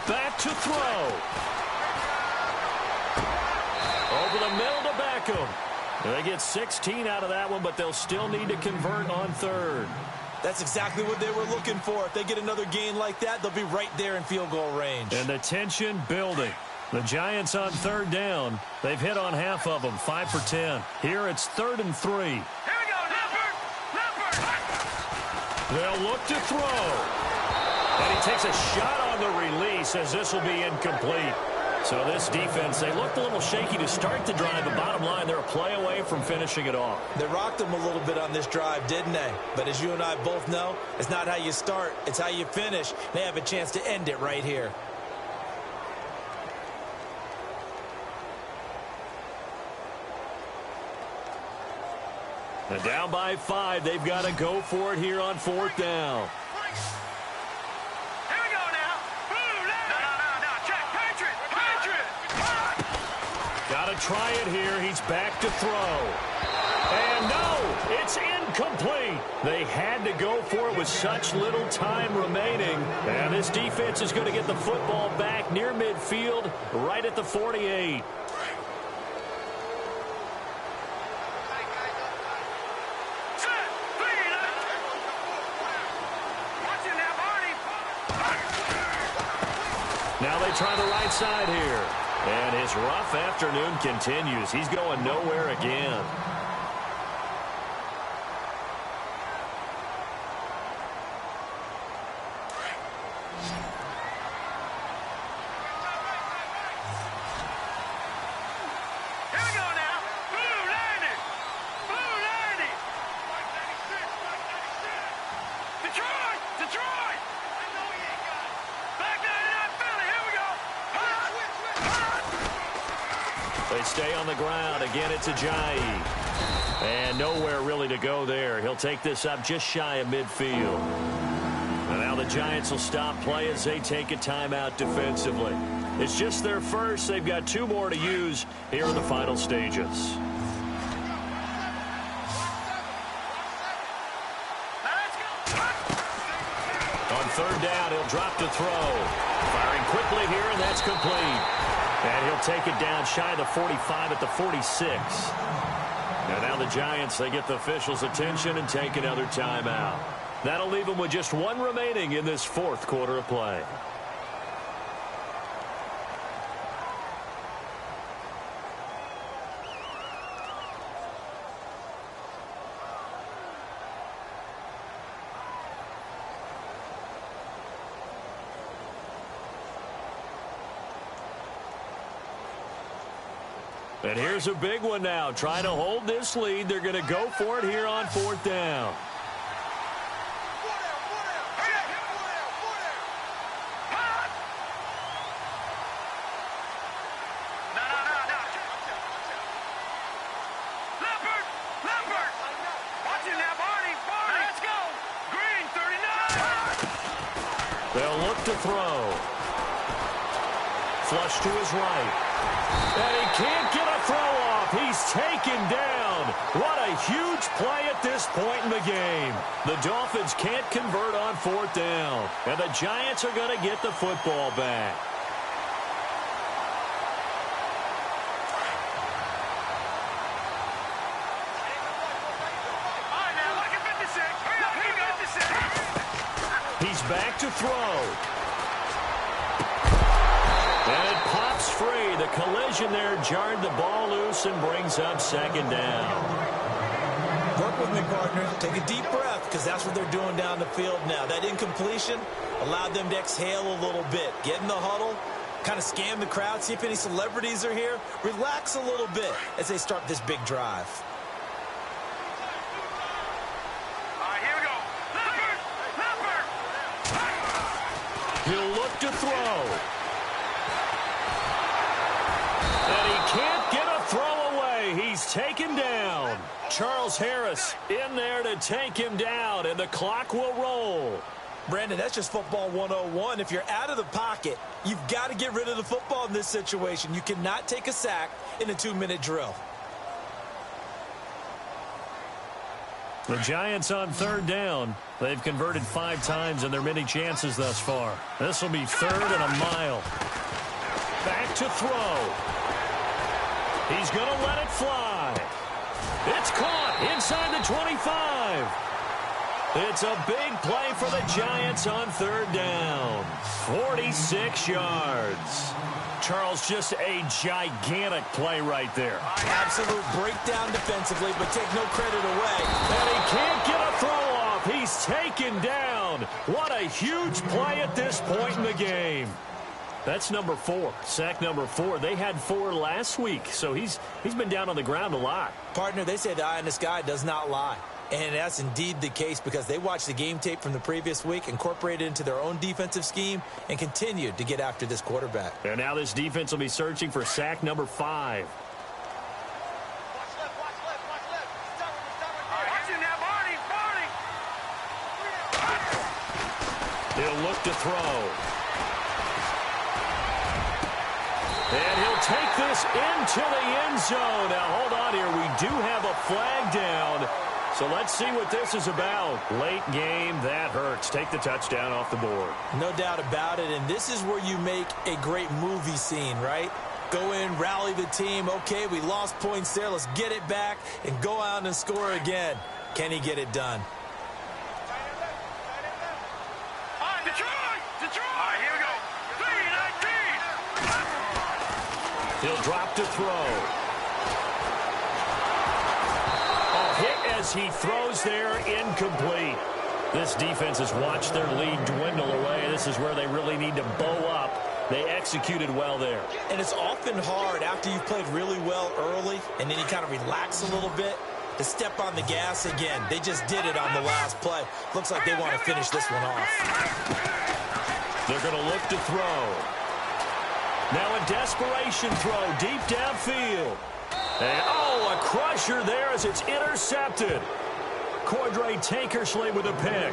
Back to throw. Over the middle to Beckham. They get 16 out of that one, but they'll still need to convert on 3rd. That's exactly what they were looking for. If they get another gain like that, they'll be right there in field goal range. And the tension building. The Giants on 3rd down. They've hit on half of them, 5 for 10. Here it's 3rd and 3. Here we go, Leopard. They'll look to throw. And he takes a shot on the release as this will be incomplete. So this defense, they looked a little shaky to start the drive, but bottom line, they're a play away from finishing it off. They rocked them a little bit on this drive, didn't they? But as you and I both know, it's not how you start, it's how you finish. They have a chance to end it right here. And down by 5, they've got to go for it here on 4th down. Here we go now. Boom, no. Check. Patriot. Got to try it here. He's back to throw. And no, it's incomplete. They had to go for it with such little time remaining. And this defense is going to get the football back near midfield, right at the 48. Now they try the right side here. And his rough afternoon continues. He's going nowhere again. Here we go now. Blue landed. Detroit. Back 99 Philly. Here we go. They stay on the ground. Again, it's Ajayi. And nowhere really to go there. He'll take this up just shy of midfield. And now the Giants will stop play as they take a timeout defensively. It's just their first. They've got 2 more to use here in the final stages. On 3rd down, he'll drop to throw. Firing quickly here, and that's complete. And he'll take it down shy of the 45 at the 46. And now the Giants, they get the officials' attention and take another timeout. That'll leave them with just 1 remaining in this 4th quarter of play. And here's a big one now. Trying to hold this lead. They're going to go for it here on 4th down. Leopard. Watch it now, Barney. Let's go. Green 39. They'll look to throw. Flush to his right. And he can't get a throw He's taken down. What a huge play at this point in the game. The Dolphins can't convert on 4th down, and the Giants are going to get the football back. He's back to throw. And it pops free. The collision there jarred the ball loose and brings up 2nd down. Work with me, partner. Take a deep breath, because that's what they're doing down the field now. That incompletion allowed them to exhale a little bit. Get in the huddle, kind of scan the crowd, see if any celebrities are here. Relax a little bit as they start this big drive. He'll look to throw. And he can't get a throw away. He's taken down. Charles Harris in there to take him down, and the clock will roll. Brandon, that's just football 101. If you're out of the pocket, you've got to get rid of the football in this situation. You cannot take a sack in a 2-minute drill. The Giants on 3rd down. They've converted 5 times in their many chances thus far. This will be 3rd and a mile. Back to throw. He's going to let it fly. It's caught inside the 25. It's a big play for the Giants on 3rd down. 46 yards. Charles, just a gigantic play right there. Absolute breakdown defensively, but take no credit away. And he can't get a throw off. He's taken down. What a huge play at this point in the game. That's number 4, sack number 4. They had 4 last week, so he's been down on the ground a lot. Partner, they say the eye in the sky does not lie. And that's indeed the case, because they watched the game tape from the previous week, incorporated it into their own defensive scheme, and continued to get after this quarterback. And now this defense will be searching for sack number 5. He'll look to throw. And he'll take this into the end zone. Now, hold on here. We do have a flag down. So let's see what this is about. Late game, that hurts. Take the touchdown off the board. No doubt about it, and this is where you make a great movie scene, right? Go in, rally the team. Okay, we lost points there. Let's get it back and go out and score again. Can he get it done? Detroit! Here we go. 3-19. He'll drop to throw. Hit as he throws there, incomplete. This defense has watched their lead dwindle away. This is where they really need to bow up. They executed well there. And it's often hard after you've played really well early and then you kind of relax a little bit to step on the gas again. They just did it on the last play. Looks like they want to finish this one off. They're going to look to throw. Now a desperation throw deep downfield. And, a crusher there as it's intercepted. Cordray Tankersley with a pick.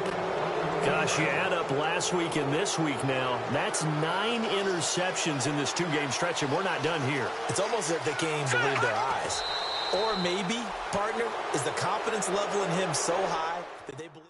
Gosh, you add up last week and this week now. That's 9 interceptions in this 2-game stretch, and we're not done here. It's almost as if they can't even believe their eyes. Or maybe, partner, is the confidence level in him so high that they believe...